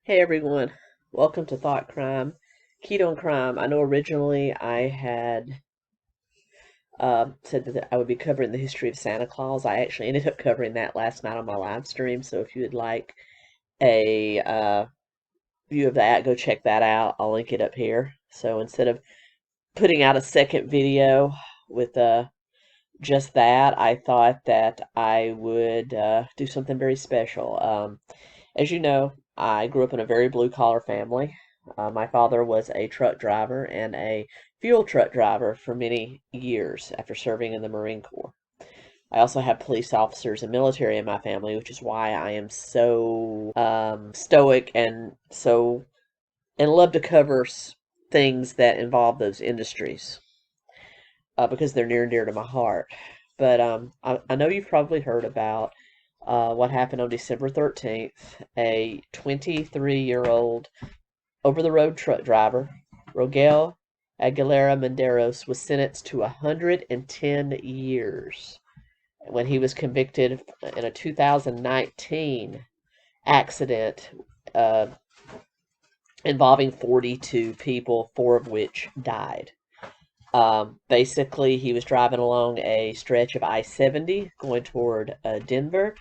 Hey everyone, welcome to Thought Crime, Keto and Crime. I know originally I had said that I would be covering the history of Santa Claus. I actually ended up covering that last night on my live stream, so if you would like a view of that, go check that out. I'll link it up here. So instead of putting out a second video with just that, I thought that I would do something very special. As you know, I grew up in a very blue-collar family. My father was a truck driver and a fuel truck driver for many years after serving in the Marine Corps. I also have police officers and military in my family, which is why I am so stoic and love to cover things that involve those industries because they're near and dear to my heart. But I know you've probably heard about what happened on December 13th. A 23-year-old over-the-road truck driver, Rogel Aguilera-Mederos, was sentenced to 110 years when he was convicted in a 2019 accident involving 42 people, 4 of which died. Basically, he was driving along a stretch of I-70 going toward Denver.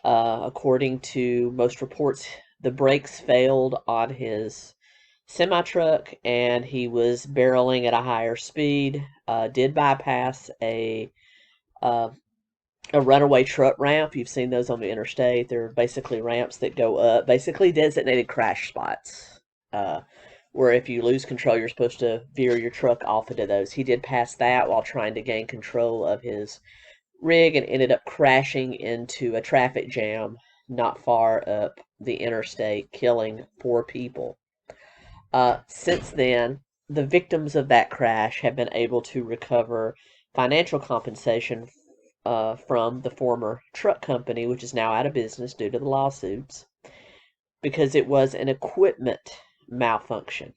According to most reports, the brakes failed on his semi-truck and he was barreling at a higher speed. Did bypass a runaway truck ramp. You've seen those on the interstate. They're basically ramps that go up, basically designated crash spots. Where if you lose control, you're supposed to veer your truck off into those. He did pass that while trying to gain control of his rig and ended up crashing into a traffic jam not far up the interstate, killing 4 people. Since then, the victims of that crash have been able to recover financial compensation from the former truck company, which is now out of business due to the lawsuits, because it was an equipment malfunction.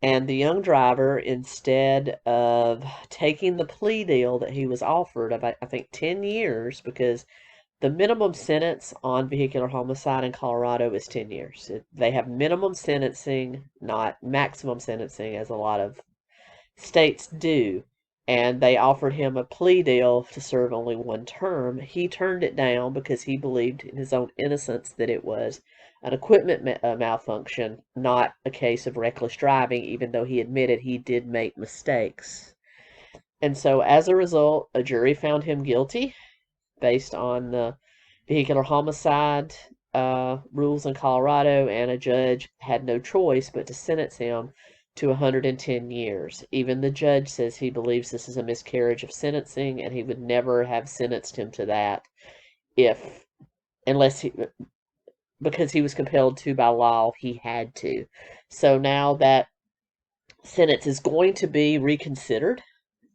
And the young driver, instead of taking the plea deal that he was offered of, I think, 10 years, because the minimum sentence on vehicular homicide in Colorado is 10 years. They have minimum sentencing, not maximum sentencing, as a lot of states do. And they offered him a plea deal to serve only 1 term. He turned it down because he believed in his own innocence that it was an equipment malfunction, not a case of reckless driving, even though he admitted he did make mistakes. And so as a result, a jury found him guilty based on the vehicular homicide rules in Colorado, and a judge had no choice but to sentence him to 110 years. Even the judge says he believes this is a miscarriage of sentencing, and he would never have sentenced him to that because he was compelled to by law. He had to. So now that sentence is going to be reconsidered,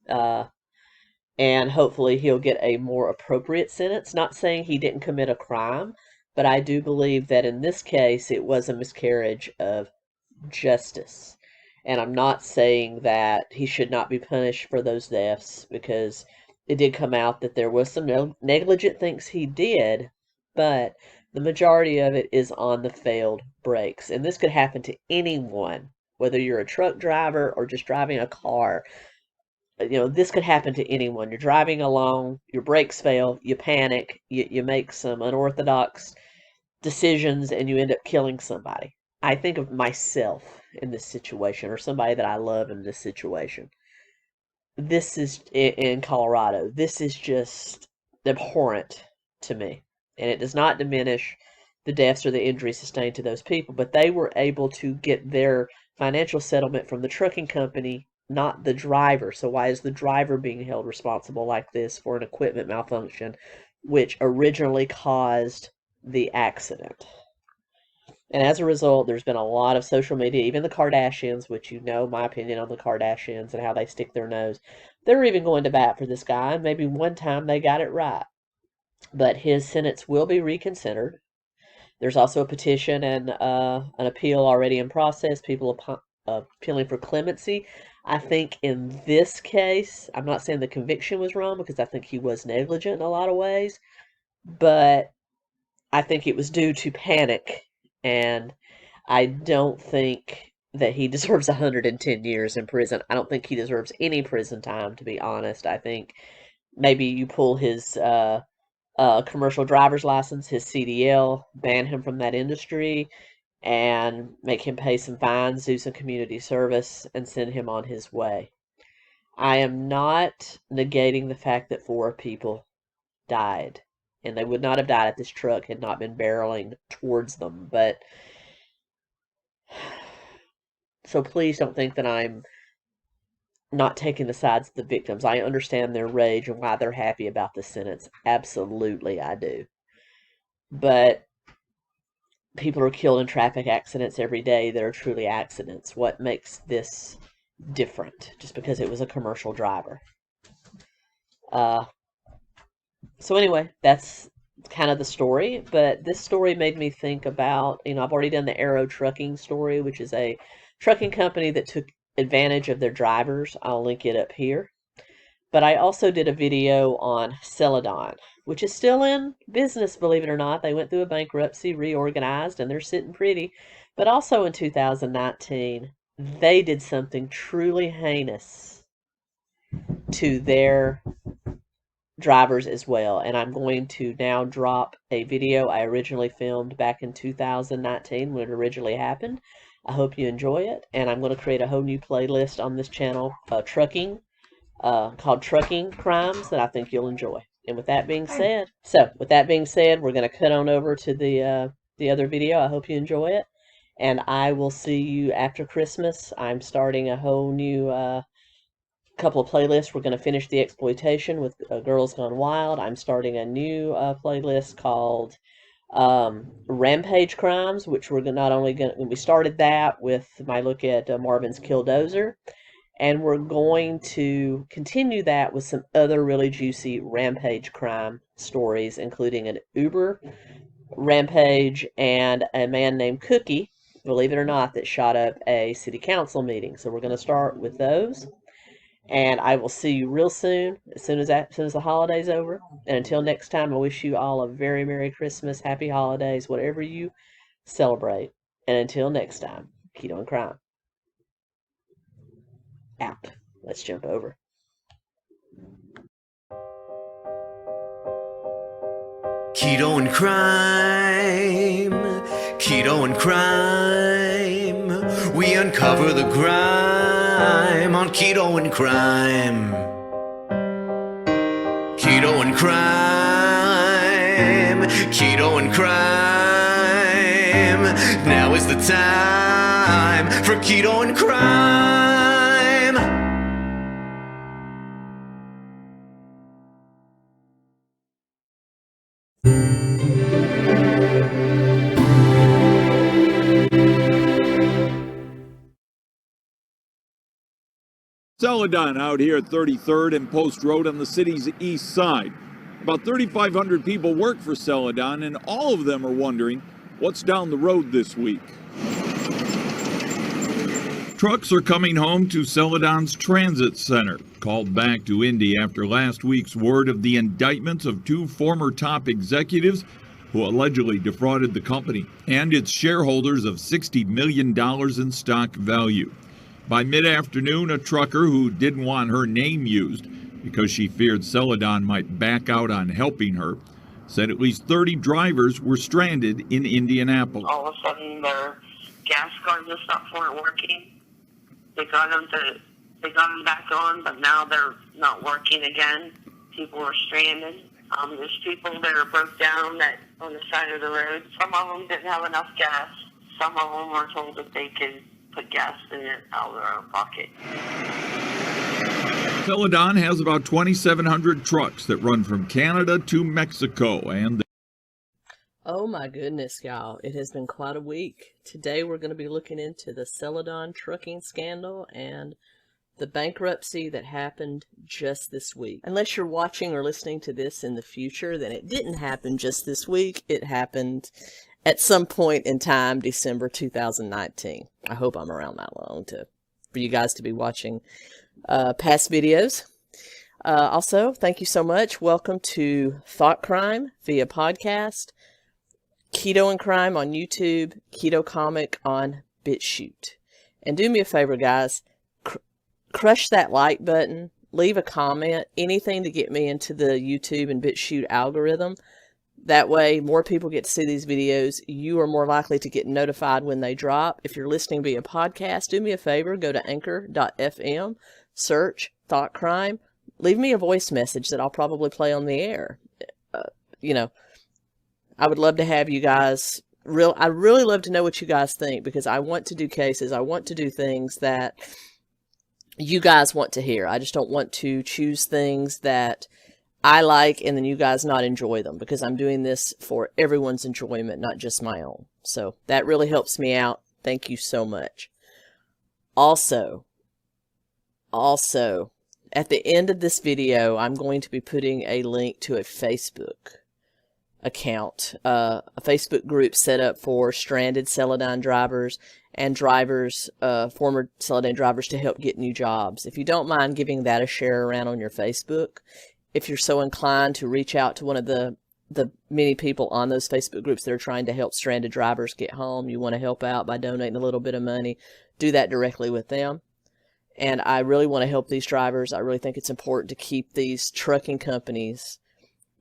and hopefully he'll get a more appropriate sentence. Not saying he didn't commit a crime, but I do believe that in this case it was a miscarriage of justice. And I'm not saying that he should not be punished for those deaths, because it did come out that there was some negligent things he did, but the majority of it is on the failed brakes. And this could happen to anyone, whether you're a truck driver or just driving a car. This could happen to anyone. You're driving along, your brakes fail, you panic, you make some unorthodox decisions, and you end up killing somebody. I think of myself in this situation, or somebody that I love in this situation. This is in Colorado. This is just abhorrent to me. And it does not diminish the deaths or the injuries sustained to those people, but they were able to get their financial settlement from the trucking company, not the driver. So why is the driver being held responsible like this for an equipment malfunction, which originally caused the accident? And as a result, there's been a lot of social media, even the Kardashians, which you know my opinion on the Kardashians and how they stick their nose. They're even going to bat for this guy, and maybe one time they got it right. But his sentence will be reconsidered. There's also a petition and an appeal already in process, people appealing for clemency. I think in this case, I'm not saying the conviction was wrong, because I think he was negligent in a lot of ways, but I think it was due to panic and I don't think that he deserves 110 years in prison. I don't think he deserves any prison time, to be honest. I think maybe you pull his commercial driver's license, his CDL, ban him from that industry, and make him pay some fines, do some community service, and send him on his way. I am not negating the fact that 4 people died, and they would not have died if this truck had not been barreling towards them. But so please don't think that I'm not taking the sides of the victims. I understand their rage and why they're happy about the sentence. Absolutely, I do. But people are killed in traffic accidents every day that are truly accidents. What makes this different just because it was a commercial driver? So anyway, that's kind of the story, but this story made me think about, I've already done the Arrow Trucking story, which is a trucking company that took advantage of their drivers. I'll link it up here. But I also did a video on Celadon, which is still in business, believe it or not. They went through a bankruptcy, reorganized, and they're sitting pretty. But also in 2019, they did something truly heinous to their drivers as well. And I'm going to now drop a video I originally filmed back in 2019 when it originally happened. I hope you enjoy it. And I'm going to create a whole new playlist on this channel, trucking, called Trucking Crimes, that I think you'll enjoy. And with that being said, we're going to cut on over to the other video. I hope you enjoy it. And I will see you after Christmas. I'm starting a whole new couple of playlists. We're going to finish the exploitation with Girls Gone Wild. I'm starting a new playlist called Rampage Crimes, which we're not only going to, we started that with my look at Marvin's Killdozer, and we're going to continue that with some other really juicy rampage crime stories, including an Uber rampage and a man named Cookie, believe it or not, that shot up a city council meeting. So we're going to start with those. And I will see you real soon, as soon as the holiday's over. And until next time, I wish you all a very Merry Christmas, Happy Holidays, whatever you celebrate. And until next time, Keto and Crime out. Let's jump over. Keto and crime, keto and crime. We uncover the grime on keto and crime. Keto and crime, keto and crime. Now is the time for keto and crime. Celadon out here at 33rd and Post Road on the city's east side. About 3,500 people work for Celadon, and all of them are wondering what's down the road this week. Trucks are coming home to Celadon's transit center, called back to Indy after last week's word of the indictments of 2 former top executives who allegedly defrauded the company and its shareholders of $60 million in stock value. By mid-afternoon, a trucker who didn't want her name used because she feared Celadon might back out on helping her said at least 30 drivers were stranded in Indianapolis. All of a sudden, their gas cards and stuff weren't working. They got them back on, but now they're not working again. People are stranded. There's people that are broke down that on the side of the road. Some of them didn't have enough gas. Some of them were told that they could put gas in it out of their own pocket. Celadon has about 2,700 trucks that run from Canada to Mexico, and oh my goodness, y'all. It has been quite a week. Today we're going to be looking into the Celadon trucking scandal and the bankruptcy that happened just this week. Unless you're watching or listening to this in the future, then it didn't happen just this week. It happened at some point in time, December 2019. I hope I'm around that long for you guys to be watching past videos. Also, thank you so much. Welcome to Thought Crime via podcast. Keto and Crime on YouTube, 𝐘𝐫𝐢𝐯 on BitChute. And do me a favor, guys, crush that like button, leave a comment, anything to get me into the YouTube and BitChute algorithm. That way, more people get to see these videos. You are more likely to get notified when they drop. If you're listening via podcast, do me a favor, go to anchor.fm, search Thought Crime, leave me a voice message that I'll probably play on the air. You know, I would love to have you guys, I really love to know what you guys think, because I want to do cases. I want to do things that you guys want to hear. I just don't want to choose things that I like and then you guys not enjoy them, because I'm doing this for everyone's enjoyment, not just my own. So that really helps me out. Thank you so much. Also, at the end of this video, I'm going to be putting a link to a Facebook account, a Facebook group set up for stranded Celadon drivers and drivers, former Celadon drivers, to help get new jobs. If you don't mind giving that a share around on your Facebook, if you're so inclined to reach out to one of the many people on those Facebook groups that are trying to help stranded drivers get home, you want to help out by donating a little bit of money, do that directly with them. And I really want to help these drivers. I really think it's important to keep these trucking companies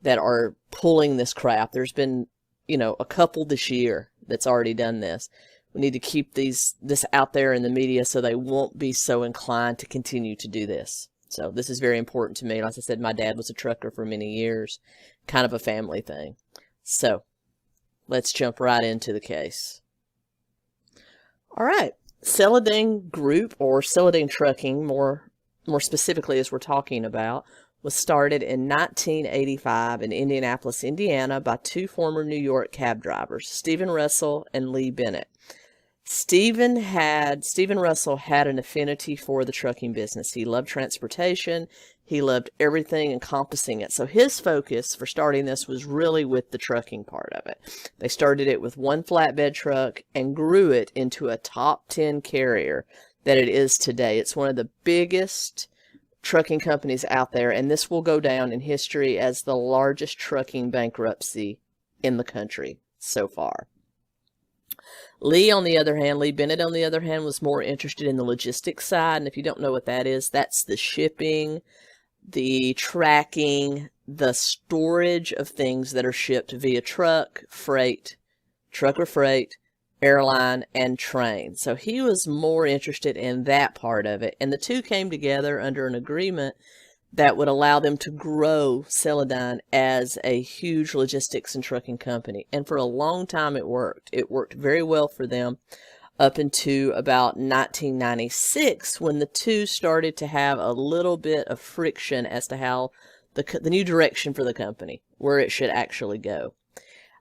that are pulling this crap. There's been, you know, a couple this year that's already done this. We need to keep this out there in the media so they won't be so inclined to continue to do this. So this is very important to me. Like I said, my dad was a trucker for many years, kind of a family thing. So let's jump right into the case. All right. Celadon Group, or Celadon Trucking, more specifically as we're talking about, was started in 1985 in Indianapolis, Indiana by two former New York cab drivers, Stephen Russell and Lee Bennett. Stephen Russell had an affinity for the trucking business. He loved transportation. He loved everything encompassing it. So his focus for starting this was really with the trucking part of it. They started it with one flatbed truck and grew it into a top 10 carrier that it is today. It's one of the biggest trucking companies out there, and this will go down in history as the largest trucking bankruptcy in the country so far. Lee Bennett, on the other hand, was more interested in the logistics side. And if you don't know what that is, that's the shipping, the tracking, the storage of things that are shipped via truck or freight, airline, and train. So he was more interested in that part of it. And the two came together under an agreement that would allow them to grow Celadon as a huge logistics and trucking company. And for a long time it worked. It worked very well for them up into about 1996, when the two started to have a little bit of friction as to how the new direction for the company, where it should actually go.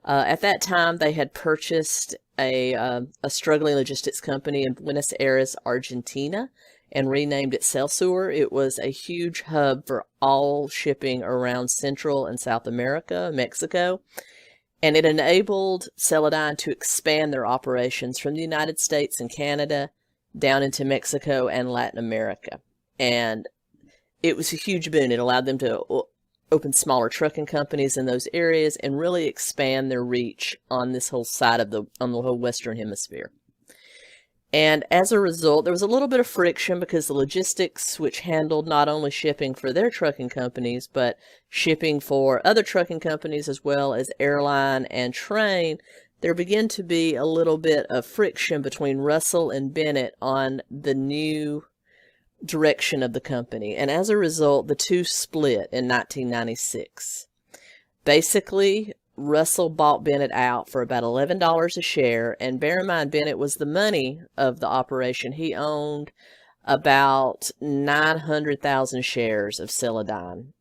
At that time, they had purchased a struggling logistics company in Buenos Aires, Argentina, and renamed it Celsuor. It was a huge hub for all shipping around Central and South America, Mexico, and it enabled Celadon to expand their operations from the United States and Canada down into Mexico and Latin America. And it was a huge boon. It allowed them to open smaller trucking companies in those areas and really expand their reach on this whole side of the whole Western Hemisphere. And as a result, there was a little bit of friction because the logistics, which handled not only shipping for their trucking companies, but shipping for other trucking companies as well as airline and train, there began to be a little bit of friction between Russell and Bennett on the new direction of the company. And as a result, the two split in 1996. Basically, Russell bought Bennett out for about $11 a share, and bear in mind, Bennett was the money of the operation. He owned about 900,000 shares of Celadon,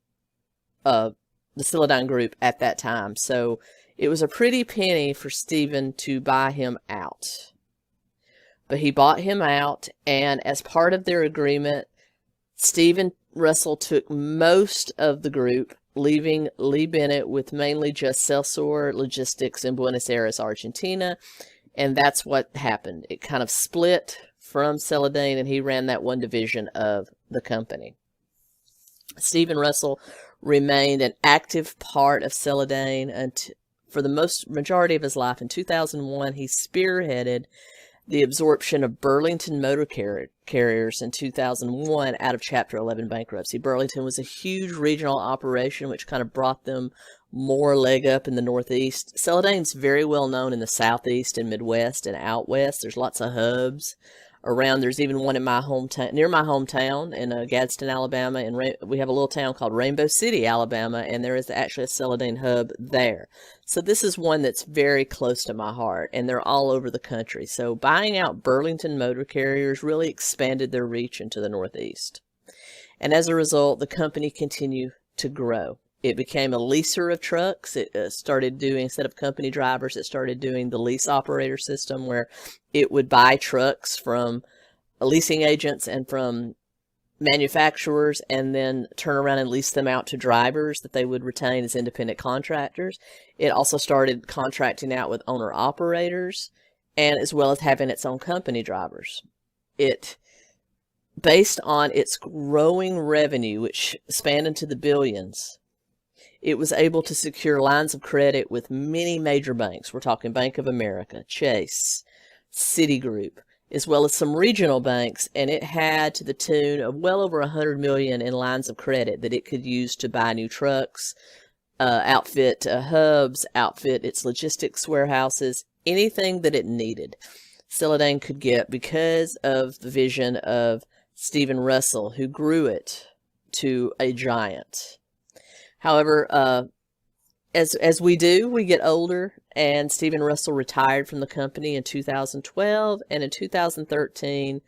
the Celadon Group at that time. So it was a pretty penny for Stephen to buy him out. But he bought him out, and as part of their agreement, Stephen Russell took most of the group, leaving Lee Bennett with mainly just Celsuor Logistics in Buenos Aires, Argentina. And that's what happened. It kind of split from Celadon, and he ran that one division of the company. Stephen Russell remained an active part of Celadon for the majority of his life. In 2001, he spearheaded the absorption of Burlington Motor Carriers in 2001 out of Chapter 11 bankruptcy. Burlington was a huge regional operation which kind of brought them more leg up in the Northeast. Celadon's very well known in the Southeast and Midwest and out West. There's lots of hubs around. There's even one in my hometown, near my hometown in Gadsden, Alabama, and we have a little town called Rainbow City, Alabama, and there is actually a Celadon hub there. So this is one that's very close to my heart, and they're all over the country. So buying out Burlington Motor Carriers really expanded their reach into the Northeast. And as a result, the company continued to grow. It became a leaser of trucks. It started doing, instead of company drivers, it started doing the lease operator system, where it would buy trucks from leasing agents and from manufacturers and then turn around and lease them out to drivers that they would retain as independent contractors. It also started contracting out with owner operators, and as well as having its own company drivers. It, based on its growing revenue, which spanned into the billions, it was able to secure lines of credit with many major banks. We're talking Bank of America, Chase, Citigroup, as well as some regional banks, and it had to the tune of well over $100 million in lines of credit that it could use to buy new trucks, outfit hubs, outfit its logistics warehouses, anything that it needed. Celadon could get because of the vision of Stephen Russell, who grew it to a giant. However, as we do, we get older, and Stephen Russell retired from the company in 2012, and in 2013,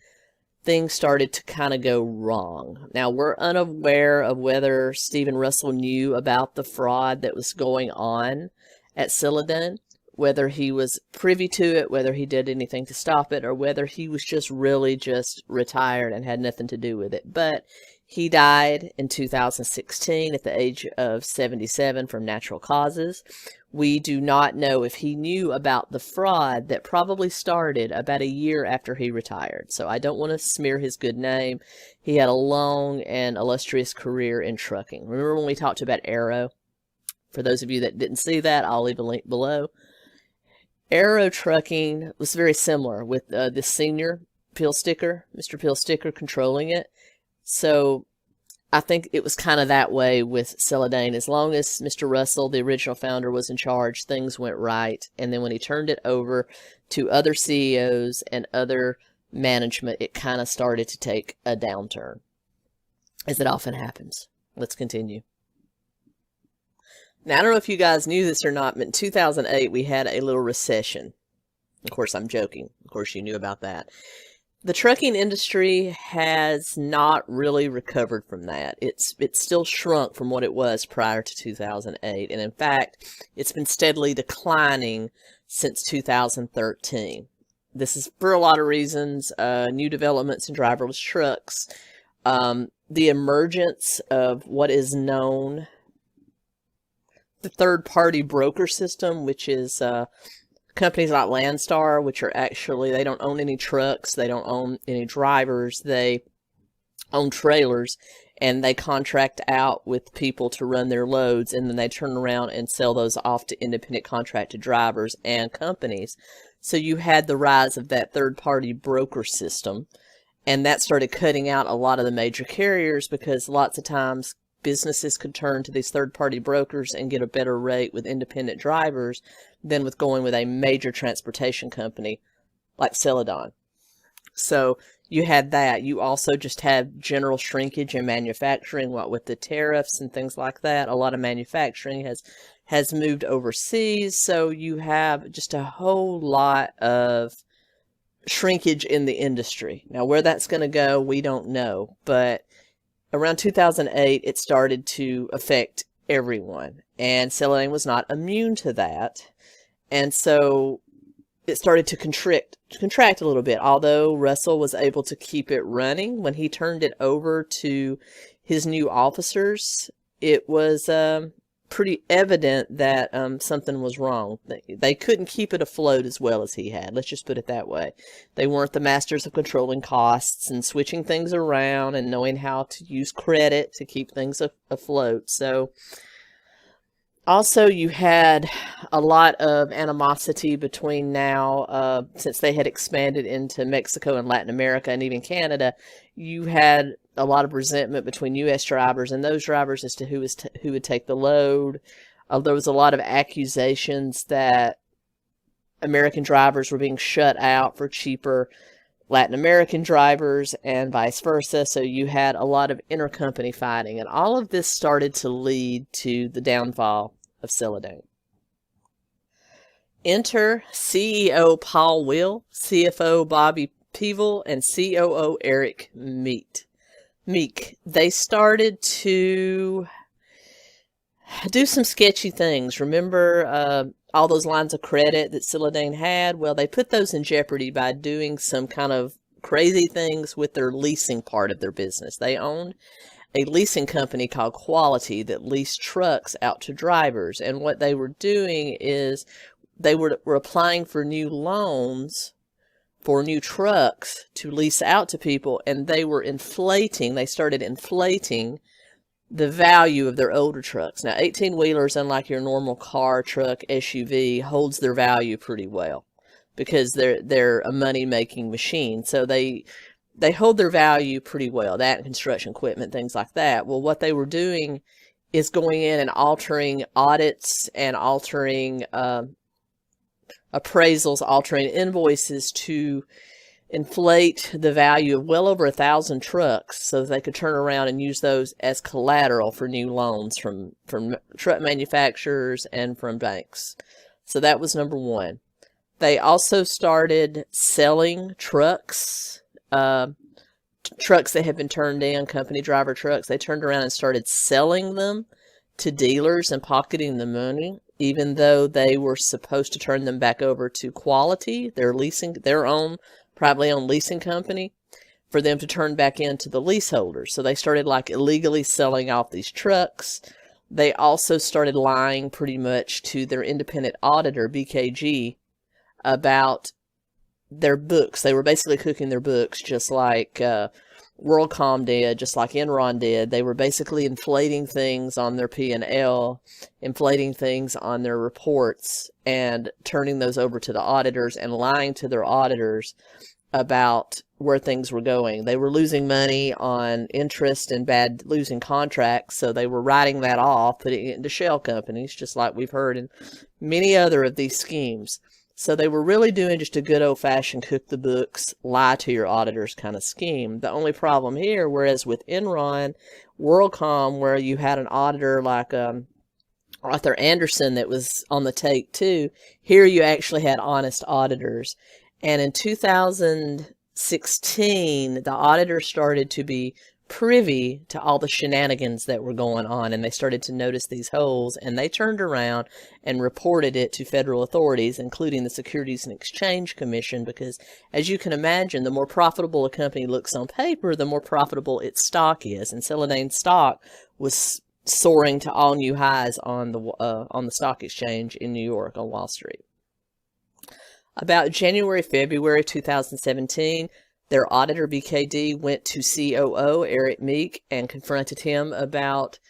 things started to kind of go wrong. Now, we're unaware of whether Stephen Russell knew about the fraud that was going on at Celadon, whether he was privy to it, whether he did anything to stop it, or whether he was just really just retired and had nothing to do with it. But he died in 2016 at the age of 77 from natural causes. We do not know if he knew about the fraud that probably started about a year after he retired. So I don't want to smear his good name. He had a long and illustrious career in trucking. Remember when we talked about Arrow? For those of you that didn't see that, I'll leave a link below. Arrow Trucking was very similar with this senior Pill Sticker, Mr. Pill Sticker, controlling it. So I think it was kind of that way with Celadon. As long as Mr. Russell, the original founder, was in charge, things went right. And then when he turned it over to other CEOs and other management, it kind of started to take a downturn, as it often happens. Let's continue. Now, I don't know if you guys knew this or not, but in 2008, we had a little recession. Of course, I'm joking. Of course, you knew about that. The trucking industry has not really recovered from that. It's still shrunk from what it was prior to 2008. And in fact, it's been steadily declining since 2013. This is for a lot of reasons. New developments in driverless trucks. The emergence of what is known the third-party broker system, which is companies like Landstar, which are actually, they don't own any trucks, they don't own any drivers, they own trailers, and they contract out with people to run their loads, and then they turn around and sell those off to independent contracted drivers and companies. So you had the rise of that third-party broker system, and that started cutting out a lot of the major carriers, because lots of times businesses could turn to these third-party brokers and get a better rate with independent drivers than with going with a major transportation company like Celadon. So you had that. You also just have general shrinkage in manufacturing, what with the tariffs and things like that. A lot of manufacturing has moved overseas, so you have just a whole lot of shrinkage in the industry. Now, where that's going to go, we don't know, but around 2008, it started to affect everyone, and Celadon was not immune to that, and so it started to contract a little bit. Although Russell was able to keep it running, when he turned it over to his new officers, it was pretty evident that something was wrong. They couldn't keep it afloat as well as he had. Let's just put it that way. They weren't the masters of controlling costs and switching things around and knowing how to use credit to keep things afloat. So Also, you had a lot of animosity between now, since they had expanded into Mexico and Latin America and even Canada. You had a lot of resentment between U.S. drivers and those drivers as to who would take the load. There was a lot of accusations that American drivers were being shut out for cheaper Latin American drivers and vice versa. So you had a lot of intercompany fighting, and all of this started to lead to the downfall of Celadon. Enter CEO Paul Will, CFO Bobby Peeble, and COO Eric Meek. They started to do some sketchy things. Remember all those lines of credit that Celadon had? Well, they put those in jeopardy by doing some kind of crazy things with their leasing part of their business. They owned a leasing company called Quality that leased trucks out to drivers. And what they were doing is they were applying for new loans for new trucks to lease out to people, and they started inflating the value of their older trucks. Now, 18-wheelers, unlike your normal car, truck, SUV, holds their value pretty well because they're a money-making machine. So they hold their value pretty well, that and construction equipment, things like that. Well, what they were doing is going in and altering audits and altering appraisals, altering invoices to inflate the value of well over 1,000 trucks so that they could turn around and use those as collateral for new loans from truck manufacturers and from banks. So that was number one. They also started selling trucks, trucks that had been turned in, company driver trucks. They turned around and started selling them to dealers and pocketing the money, even though they were supposed to turn them back over to Quality, their own privately owned leasing company, for them to turn back into the leaseholders. So they started like illegally selling off these trucks. They also started lying pretty much to their independent auditor, BKG, about their books. They were basically cooking their books just like WorldCom did, just like Enron did. They were basically inflating things on their P&L, inflating things on their reports, and turning those over to the auditors and lying to their auditors about where things were going. They were losing money on interest and losing contracts, so they were writing that off, putting it into shell companies, just like we've heard in many other of these schemes. So they were really doing just a good old-fashioned cook the books, lie to your auditors kind of scheme. The only problem here, whereas with Enron, WorldCom, where you had an auditor like Arthur Anderson that was on the take too, here you actually had honest auditors. And in 2016, the auditors started to be privy to all the shenanigans that were going on, and they started to notice these holes, and they turned around and reported it to federal authorities, including the Securities and Exchange Commission, because as you can imagine, the more profitable a company looks on paper, the more profitable its stock is, and Celadon stock was soaring to all new highs on the stock exchange in New York on Wall Street. About January, February 2017, their auditor, BKD, went to COO Eric Meek and confronted him about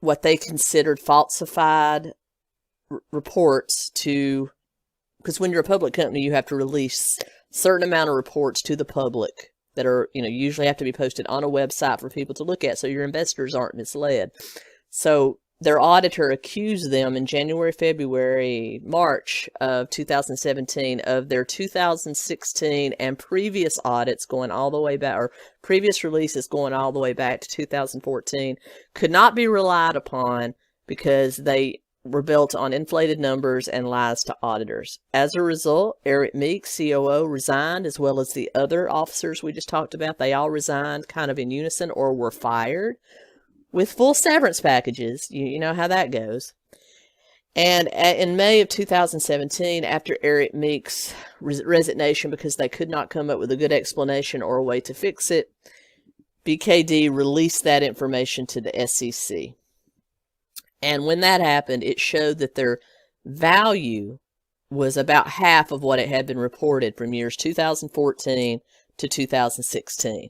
what they considered falsified reports because when you're a public company, you have to release a certain amount of reports to the public that are, usually have to be posted on a website for people to look at so your investors aren't misled. So their auditor accused them in January, February, March of 2017 of their 2016 and previous audits going all the way back, or previous releases going all the way back to 2014, could not be relied upon because they were built on inflated numbers and lies to auditors. As a result, Eric Meek, COO, resigned, as well as the other officers we just talked about. They all resigned kind of in unison or were fired, with full severance packages. You know how that goes. And in May of 2017, after Eric Meek's resignation because they could not come up with a good explanation or a way to fix it, BKD released that information to the SEC. And when that happened, it showed that their value was about half of what it had been reported from years 2014 to 2016.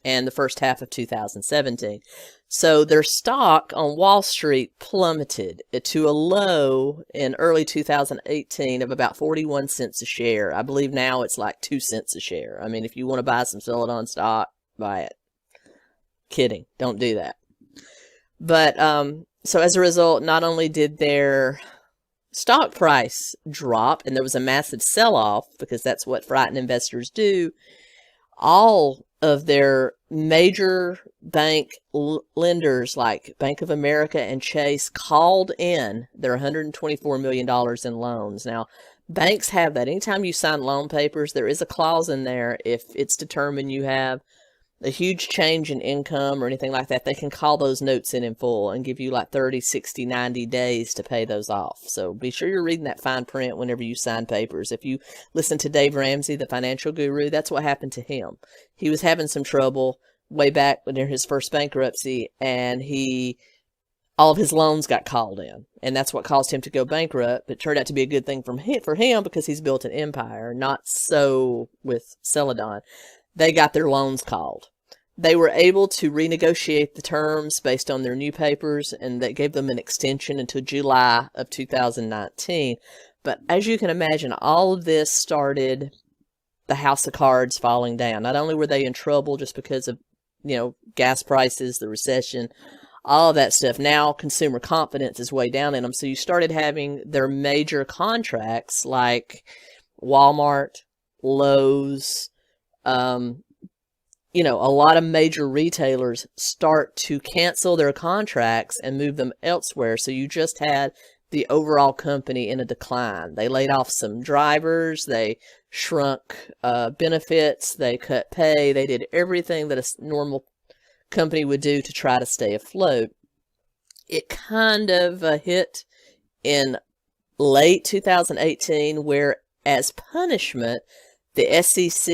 and the first half of 2017. So their stock on Wall Street plummeted to a low in early 2018 of about 41 cents a share. I believe now it's like 2 cents a share. I mean, if you want to buy some Celadon stock, buy it. Kidding. Don't do that. But so as a result, not only did their stock price drop, and there was a massive sell-off, because that's what frightened investors do, all of their major bank lenders like Bank of America and Chase called in their $124 million in loans. Now, banks have that. Anytime you sign loan papers, there is a clause in there. If it's determined you have a huge change in income or anything like that, they can call those notes in full and give you like 30, 60, 90 days to pay those off. So be sure you're reading that fine print whenever you sign papers. If you listen to Dave Ramsey, the financial guru, that's what happened to him. He was having some trouble way back during his first bankruptcy, and all of his loans got called in, and that's what caused him to go bankrupt. It turned out to be a good thing for him because he's built an empire. Not so with Celadon. They got their loans called. They were able to renegotiate the terms based on their new papers, and that gave them an extension until July of 2019. But as you can imagine, all of this started the house of cards falling down. Not only were they in trouble just because of, gas prices, the recession, all of that stuff. Now consumer confidence is way down in them. So you started having their major contracts like Walmart, Lowe's, a lot of major retailers start to cancel their contracts and move them elsewhere. So you just had the overall company in a decline. They laid off some drivers. They shrunk benefits. They cut pay. They did everything that a normal company would do to try to stay afloat. It kind of hit in late 2018, where as punishment, the SEC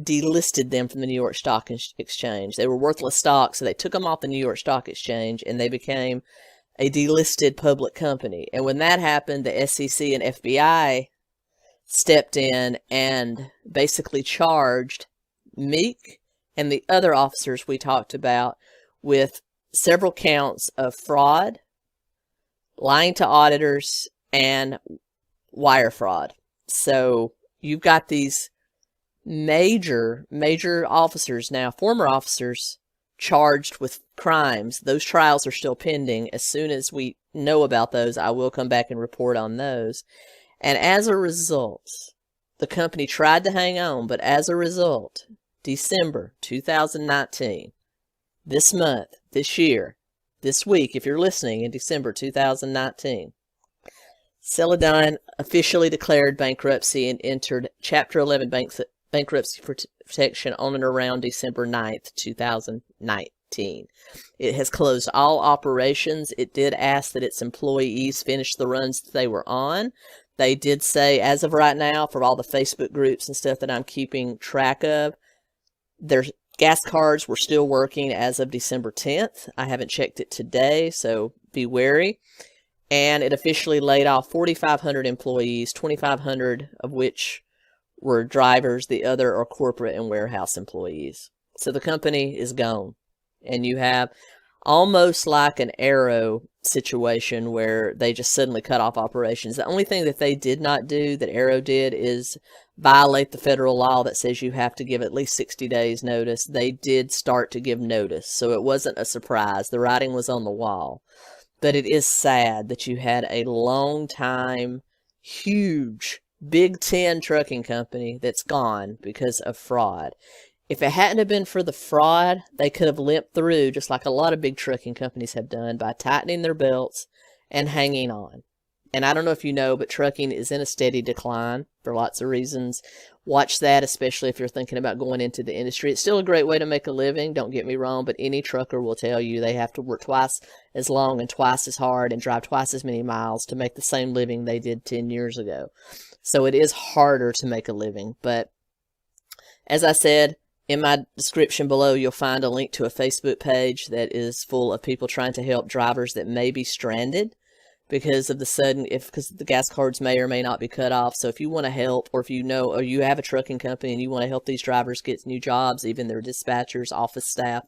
delisted them from the New York Stock Exchange. They were worthless stocks, so they took them off the New York Stock Exchange, and they became a delisted public company. And when that happened, the SEC and FBI stepped in and basically charged Meek and the other officers we talked about with several counts of fraud, lying to auditors, and wire fraud. So you've got these major officers now, former officers, charged with crimes. Those trials are still pending. As soon as we know about those, I will come back and report on those. And as a result, the company tried to hang on, but as a result, December 2019, this month, this year, this week, if you're listening, in December 2019, Celadon officially declared bankruptcy and entered Chapter 11 bankruptcy protection on and around December 9th, 2019. It has closed all operations. It did ask that its employees finish the runs that they were on. They did say, as of right now, for all the Facebook groups and stuff that I'm keeping track of, their gas cards were still working as of December 10th. I haven't checked it today, so be wary. And it officially laid off 4,500 employees, 2,500 of which were drivers. The other are corporate and warehouse employees. So the company is gone. And you have almost like an Arrow situation where they just suddenly cut off operations. The only thing that they did not do, that Arrow did, is violate the federal law that says you have to give at least 60 days notice. They did start to give notice, so it wasn't a surprise. The writing was on the wall. But it is sad that you had a long time, huge, Big 10 trucking company that's gone because of fraud. If it hadn't have been for the fraud, they could have limped through, just like a lot of big trucking companies have done, by tightening their belts and hanging on. And I don't know if you know, but trucking is in a steady decline for lots of reasons. Watch that, especially if you're thinking about going into the industry. It's still a great way to make a living, don't get me wrong, but any trucker will tell you they have to work twice as long and twice as hard and drive twice as many miles to make the same living they did 10 years ago. So it is harder to make a living. But as I said, in my description below, you'll find a link to a Facebook page that is full of people trying to help drivers that may be stranded because of the sudden, because the gas cards may or may not be cut off. So if you want to help, or if you know, or you have a trucking company and you want to help these drivers get new jobs, even their dispatchers, office staff,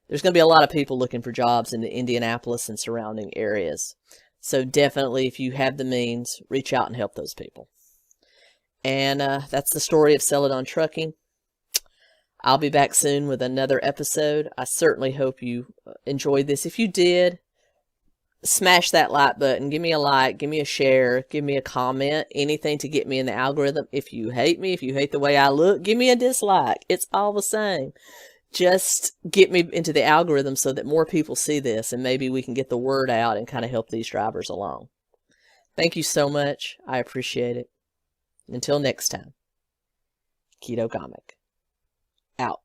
there's going to be a lot of people looking for jobs in the Indianapolis and surrounding areas. So definitely, if you have the means, reach out and help those people. And that's the story of Celadon Trucking. I'll be back soon with another episode. I certainly hope you enjoyed this. If you did, smash that like button. Give me a like, give me a share, give me a comment, anything to get me in the algorithm. If you hate me, if you hate the way I look, give me a dislike. It's all the same. Just get me into the algorithm so that more people see this, and maybe we can get the word out and kind of help these drivers along. Thank you so much. I appreciate it. Until next time, 𝐘𝐫𝐢𝐯𝐞 out.